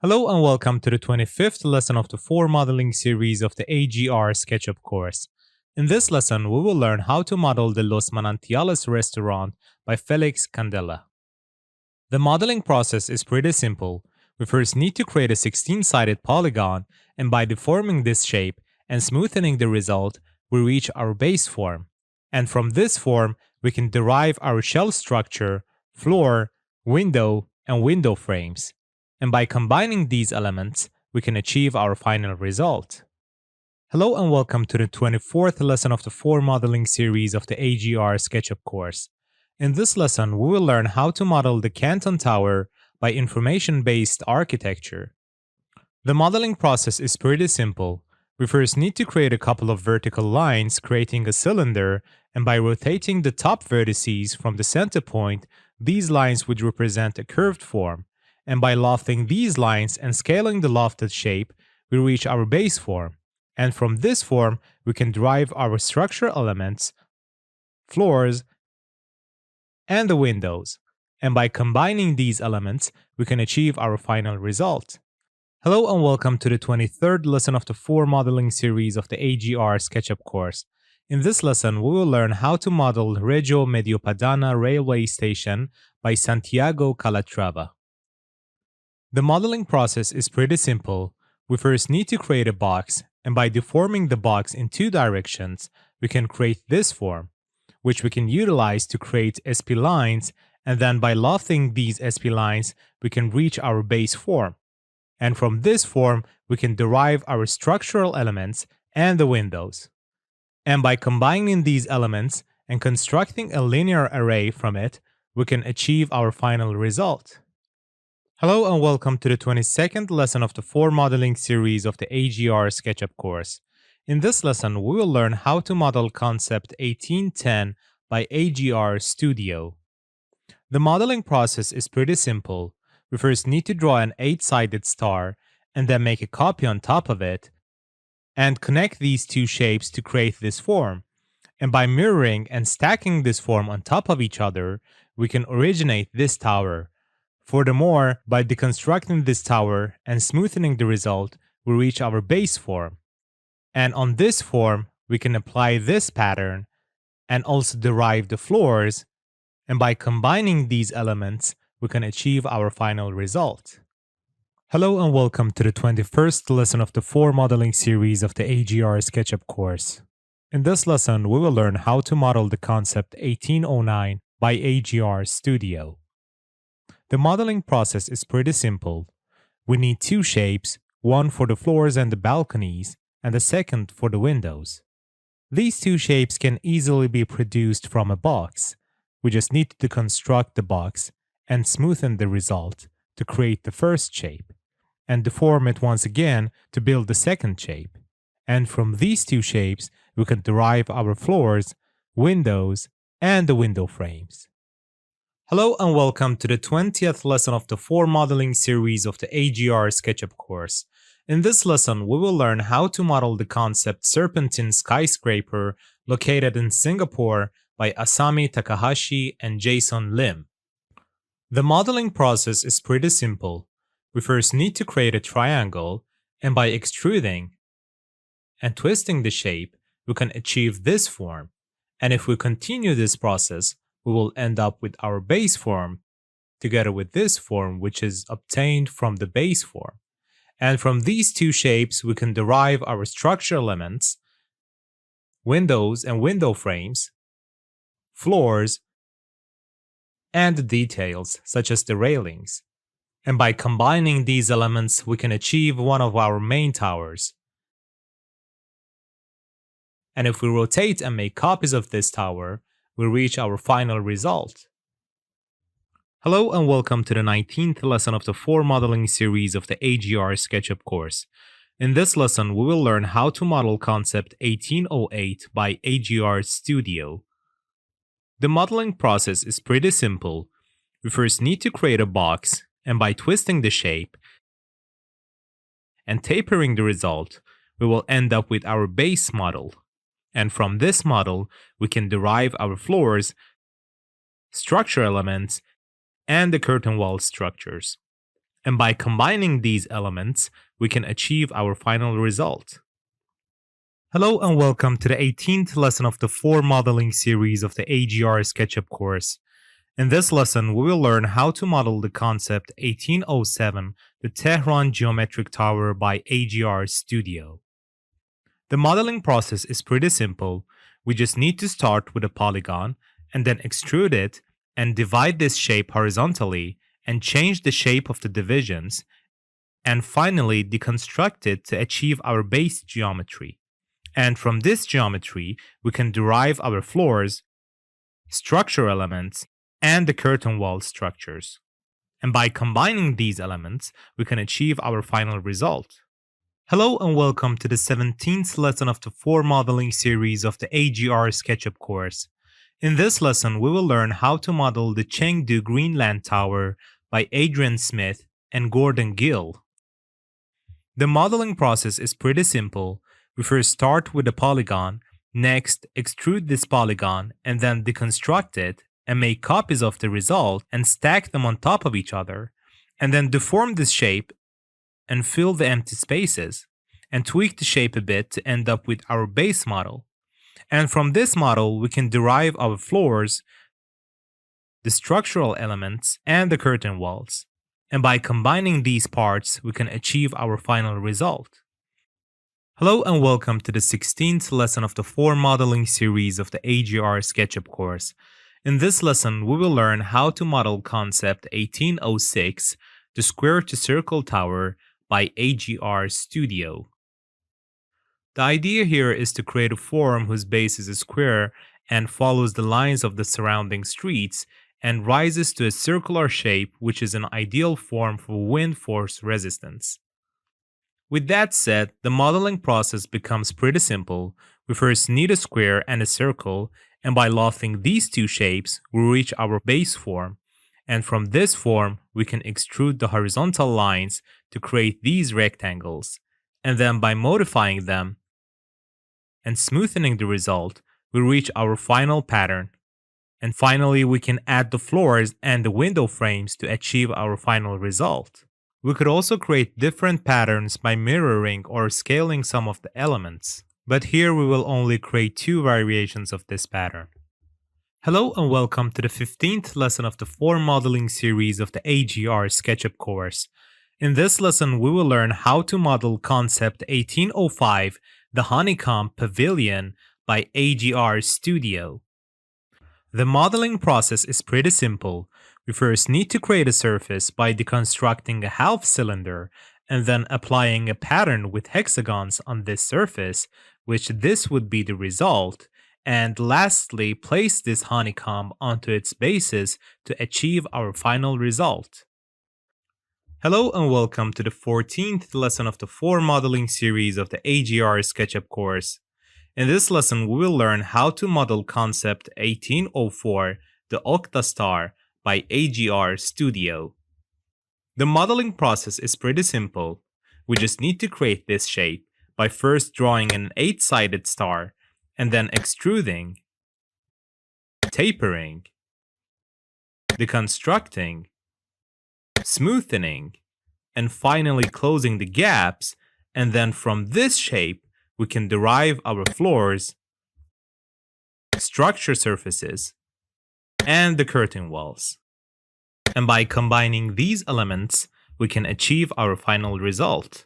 Hello and welcome to the 25th lesson of the 4 modeling series of the AGR Sketchup course. In this lesson, we will learn how to model the Los Manantiales restaurant by Felix Candela. The modeling process is pretty simple. We first need to create a 16-sided polygon, and by deforming this shape and smoothing the result, we reach our base form. And from this form, we can derive our shell structure, floor, window, and window frames. And by combining these elements, we can achieve our final result. Hello and welcome to the 24th lesson of the 4 modeling series of the AGR Sketchup course. In this lesson, we will learn how to model the Canton Tower by information-based architecture. The modeling process is pretty simple. We first need to create a couple of vertical lines creating a cylinder, and by rotating the top vertices from the center point, these lines would represent a curved form. And by lofting these lines and scaling the lofted shape, we reach our base form. And from this form, we can derive our structural elements, floors, and the windows. And by combining these elements, we can achieve our final result. Hello and welcome to the 23rd lesson of the 4 modeling series of the AGR Sketchup course. In this lesson, we will learn how to model Reggio Mediopadana railway station by Santiago Calatrava. The modeling process is pretty simple. We first need to create a box, and by deforming the box in 2 directions, we can create this form, which we can utilize to create SP lines, and then by lofting these SP lines, we can reach our base form. And from this form, we can derive our structural elements and the windows. And by combining these elements and constructing a linear array from it, we can achieve our final result. Hello and welcome to the 22nd lesson of the 4 modeling series of the AGR Sketchup course. In this lesson, we will learn how to model concept 1810 by AGR Studio. The modeling process is pretty simple. We first need to draw an 8-sided star and then make a copy on top of it and connect these 2 shapes to create this form. And by mirroring and stacking this form on top of each other, we can originate this tower. Furthermore, by deconstructing this tower and smoothing the result, we reach our base form. And on this form, we can apply this pattern and also derive the floors. And by combining these elements, we can achieve our final result. Hello and welcome to the 21st lesson of the 4 modeling series of the AGR Sketchup course. In this lesson, we will learn how to model the concept 1809 by AGR Studio. The modeling process is pretty simple. We need 2 shapes, one for the floors and the balconies, and the second for the windows. These 2 shapes can easily be produced from a box. We just need to construct the box and smoothen the result to create the first shape, and deform it once again to build the second shape. And from these 2 shapes, we can derive our floors, windows, and the window frames. Hello and welcome to the 20th lesson of the 4 modeling series of the AGR Sketchup course. In this lesson, we will learn how to model the concept Serpentine skyscraper located in Singapore by Asami Takahashi and Jason Lim. The modeling process is pretty simple. We first need to create a triangle, and by extruding and twisting the shape, we can achieve this form. And if we continue this process, we will end up with our base form together with this form, which is obtained from the base form. And from these 2 shapes, we can derive our structural elements, windows and window frames, floors, and the details such as the railings. And by combining these elements, we can achieve one of our main towers. And if we rotate and make copies of this tower, we reach our final result. Hello and welcome to the 19th lesson of the 4 modeling series of the AGR Sketchup course. In this lesson, we will learn how to model concept 1808 by AGR Studio. The modeling process is pretty simple. We first need to create a box, and by twisting the shape and tapering the result, we will end up with our base model. And from this model, we can derive our floors, structure elements, and the curtain wall structures. And by combining these elements, we can achieve our final result. Hello and welcome to the 18th lesson of the 4 modeling series of the AGR Sketchup course. In this lesson, we will learn how to model the concept 1807, the Tehran Geometric Tower by AGR Studio. The modeling process is pretty simple. We just need to start with a polygon and then extrude it and divide this shape horizontally and change the shape of the divisions, and finally deconstruct it to achieve our base geometry. And from this geometry, we can derive our floors, structure elements, and the curtain wall structures. And by combining these elements, we can achieve our final result. Hello and welcome to the 17th lesson of the 4 modeling series of the AGR Sketchup course. In this lesson, we will learn how to model the Chengdu Greenland Tower by Adrian Smith and Gordon Gill. The modeling process is pretty simple. We first start with a polygon, next extrude this polygon and then deconstruct it and make copies of the result and stack them on top of each other, and then deform this shape and fill the empty spaces and tweak the shape a bit to end up with our base model. And from this model, we can derive our floors, the structural elements, and the curtain walls. And by combining these parts, we can achieve our final result. Hello and welcome to the 16th lesson of the 4 modeling series of the AGR Sketchup course. In this lesson, we will learn how to model concept 1806, the square to circle tower by AGR Studio. The idea here is to create a form whose base is a square and follows the lines of the surrounding streets and rises to a circular shape, which is an ideal form for wind force resistance. With that said, the modeling process becomes pretty simple. We first need a square and a circle, and by lofting these two shapes, we reach our base form. And from this form, we can extrude the horizontal lines to create these rectangles. And then by modifying them and smoothing the result, we reach our final pattern. And finally, we can add the floors and the window frames to achieve our final result. We could also create different patterns by mirroring or scaling some of the elements, but here we will only create 2 variations of this pattern. Hello and welcome to the 15th lesson of the 4 modeling series of the AGR Sketchup course. In this lesson, we will learn how to model concept 1805, the Honeycomb pavilion by AGR Studio. The modeling process is pretty simple. We first need to create a surface by deconstructing a half cylinder and then applying a pattern with hexagons on this surface, which this would be the result, and lastly place this honeycomb onto its bases to achieve our final result. Hello and welcome to the 14th lesson of the 4 modeling series of the AGR Sketchup course. In this lesson, we will learn how to model concept 1804, the Octa-star by AGR Studio. The modeling process is pretty simple. We just need to create this shape by first drawing an 8-sided star and then extruding, tapering, deconstructing, smoothing, and finally closing the gaps, and then from this shape we can derive our floors, structure surfaces, and the curtain walls. And by combining these elements, we can achieve our final result.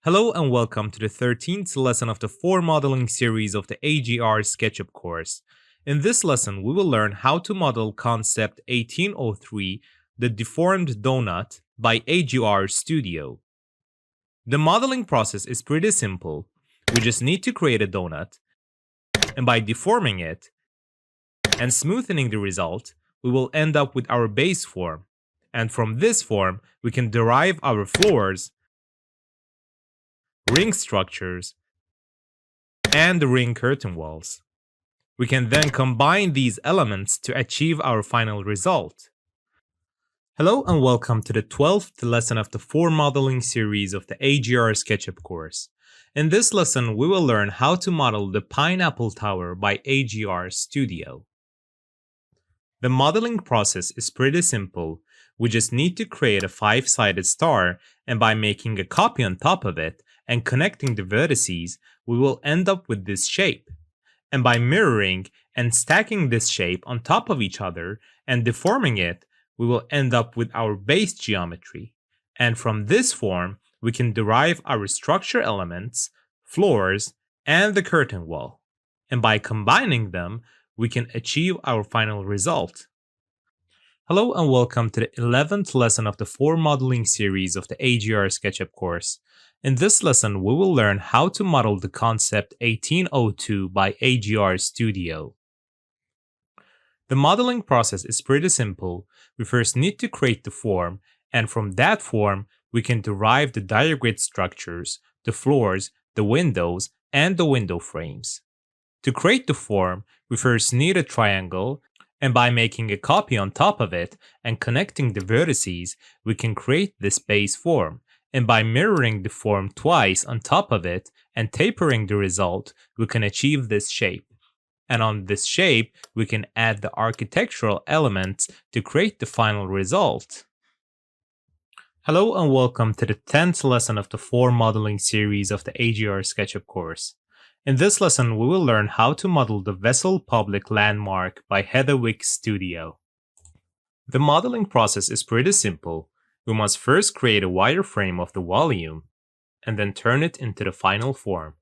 Hello and welcome to the 13th lesson of the 4 modeling series of the AGR Sketchup course. In this lesson, we will learn how to model concept 1803, the Deformed donut by AGR Studio. The modeling process is pretty simple. We just need to create a donut, and by deforming it and smoothing the result, we will end up with our base form. And from this form, we can derive our floors, ring structures, and the ring curtain walls. We can then combine these elements to achieve our final result. Hello and welcome to the 12th lesson of the 4 modeling series of the AGR Sketchup course. In this lesson, we will learn how to model the Pineapple Tower by AGR Studio. The modeling process is pretty simple. we just need to create a 5-sided star, and by making a copy on top of it and connecting the vertices, we will end up with this shape. And by mirroring and stacking this shape on top of each other and deforming it, we will end up with our base geometry. And from this form, we can derive our structure elements, floors, and the curtain wall. And by combining them, we can achieve our final result. Hello and welcome to the 11th lesson of the 4 modeling series of the AGR Sketchup course. In this lesson, we will learn how to model the concept 1802 by AGR Studio. The modeling process is pretty simple. We first need to create the form, and from that form, we can derive the diagrid structures, the floors, the windows, and the window frames. To create the form, we first need a triangle, and by making a copy on top of it and connecting the vertices, we can create this base form. And by mirroring the form twice on top of it and tapering the result, we can achieve this shape. And on this shape, we can add the architectural elements to create the final result. Hello and welcome to the 10th lesson of the 4 modeling series of the AGR Sketchup course. In this lesson, we will learn how to model the Vessel Public Landmark by Hedwig Studio. The modeling process is pretty simple. We must first create a wireframe of the volume, and then turn it into the final form.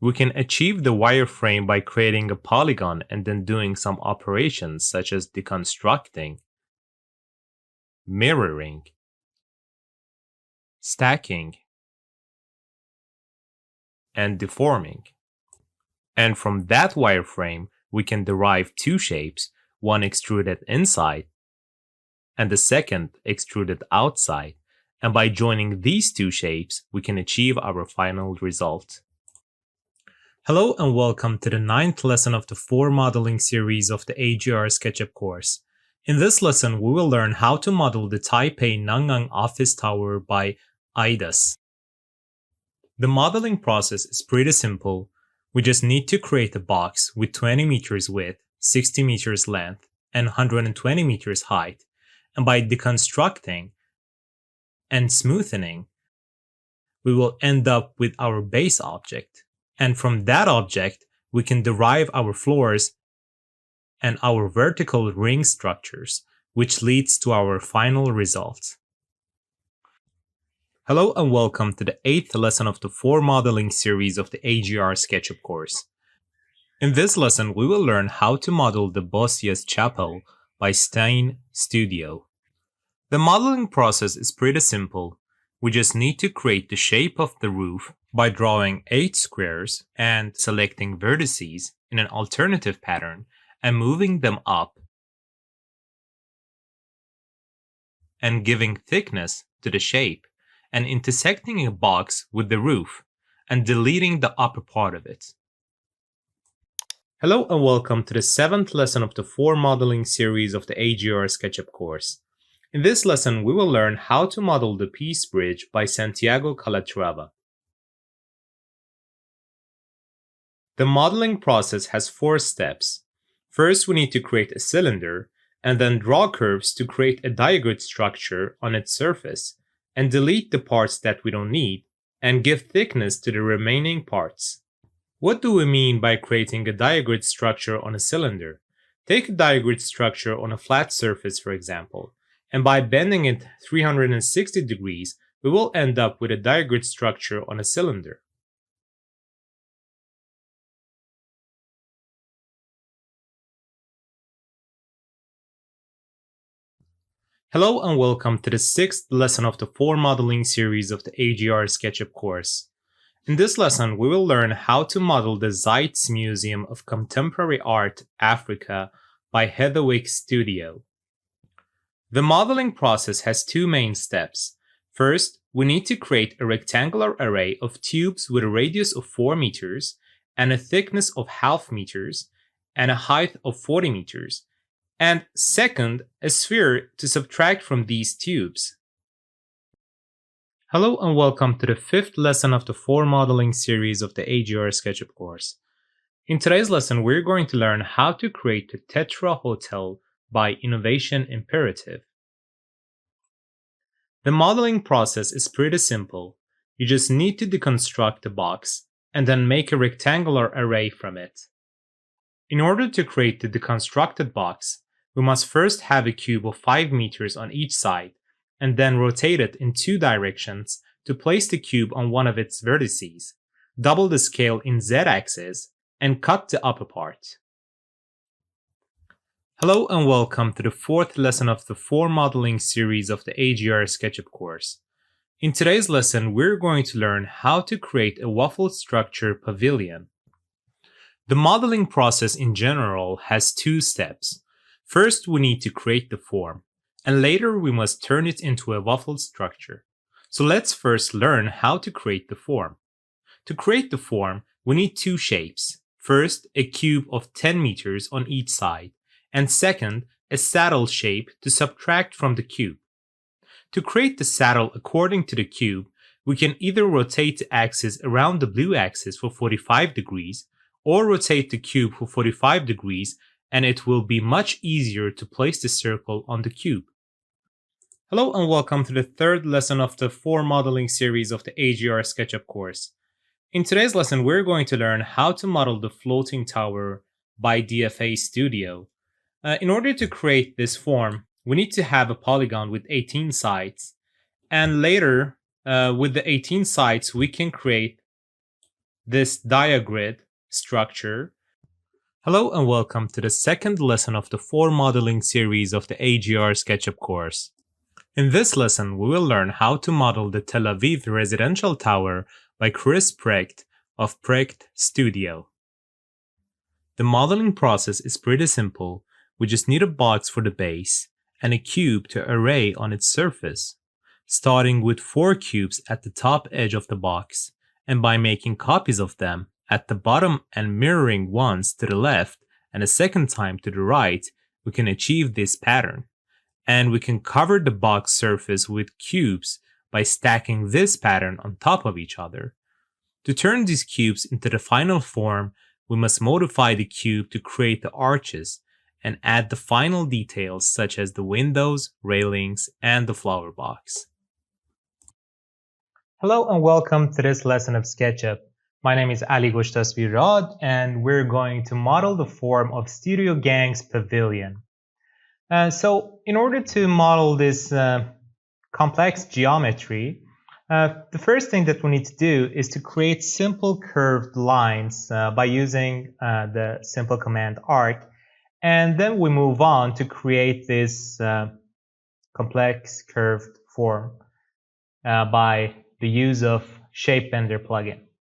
We can achieve the wireframe by creating a polygon and then doing some operations such as deconstructing, mirroring, stacking, and deforming. And from that wireframe, we can derive 2 shapes, one extruded inside and the second extruded outside. And by joining these 2 shapes, we can achieve our final result. Hello and welcome to the 9th lesson of the 4 modeling series of the AGR Sketchup course. In this lesson, we will learn how to model the Taipei Nangang Office Tower by IDAS. The modeling process is pretty simple. We just need to create a box with 20 meters width, 60 meters length, and 120 meters height. And by deconstructing and smoothing, we will end up with our base object. And from that object, we can derive our floors and our vertical ring structures, which leads to our final result. Hello and welcome to the 8th lesson of the 4 modeling series of the AGR Sketchup course. In this lesson, we will learn how to model the Bossiest Chapel by Stein Studio. The modeling process is pretty simple. We just need to create the shape of the roof by drawing 8 squares and selecting vertices in an alternative pattern and moving them up and giving thickness to the shape, and intersecting a box with the roof and deleting the upper part of it. Hello and welcome to the 7th lesson of the 4 modeling series of the AGR Sketchup course. In this lesson, we will learn how to model the Peace Bridge by Santiago Calatrava. The modeling process has 4 steps. First, we need to create a cylinder and then draw curves to create a diagrid structure on its surface, and delete the parts that we don't need, and give thickness to the remaining parts. What do we mean by creating a diagrid structure on a cylinder? Take a diagrid structure on a flat surface, for example, and by bending it 360 degrees, we will end up with a diagrid structure on a cylinder. Hello and welcome to the 6th lesson of the 4 modeling series of the AGR Sketchup course. In this lesson, we will learn how to model the Zeitz Museum of Contemporary Art, Africa by Hedwig Studio. The modeling process has 2 main steps. First, we need to create a rectangular array of tubes with a radius of 4 meters and a thickness of half meters and a height of 40 meters. And second, a sphere to subtract from these tubes. Hello and welcome to the 5th lesson of the 4 modeling series of the AGR Sketchup course. In today's lesson, we're going to learn how to create the Tetra Hotel by innovation imperative. The modeling process is pretty simple. You just need to deconstruct the box and then make a rectangular array from it. In order to create the deconstructed box, we must first have a cube of 5 meters on each side and then rotate it in 2 directions to place the cube on one of its vertices, double the scale in Z-axis, and cut the upper part. Hello and welcome to the 4th lesson of the 4 modeling series of the AGR Sketchup course. In today's lesson, we're going to learn how to create a waffle structure pavilion. The modeling process in general has 2 steps. First, we need to create the form, and later we must turn it into a waffle structure. So let's first learn how to create the form. To create the form, we need 2 shapes. First, a cube of 10 meters on each side, and second, a saddle shape to subtract from the cube. To create the saddle according to the cube, we can either rotate the axis around the blue axis for 45 degrees, or rotate the cube for 45 degrees, and it will be much easier to place the circle on the cube. Hello and welcome to the 3rd lesson of the 4 modeling series of the AGR Sketchup course. In today's lesson, we're going to learn how to model the floating tower by DFA Studio. In order to create this form, we need to have a polygon with 18 sides, and later, with the 18 sides, we can create this diagrid structure. Hello and welcome to the 2nd lesson of the 4 modeling series of the AGR Sketchup course. In this lesson, we will learn how to model the Tel Aviv residential tower by Chris Precht of Precht Studio. The modeling process is pretty simple. We just need a box for the base and a cube to array on its surface, starting with 4 cubes at the top edge of the box, and by making copies of them at the bottom and mirroring once to the left and a second time to the right, we can achieve this pattern. And we can cover the box surface with cubes by stacking this pattern on top of each other. To turn these cubes into the final form, we must modify the cube to create the arches and add the final details such as the windows, railings, and the flower box. Hello and welcome to this lesson of SketchUp. My name is Ali Goshtasvirad, and we're going to model the form of Studio Gang's pavilion. So in order to model this complex geometry, the first thing that we need to do is to create simple curved lines by using the simple command arc, and then we move on to create this complex curved form by the use of Shape Bender plugin.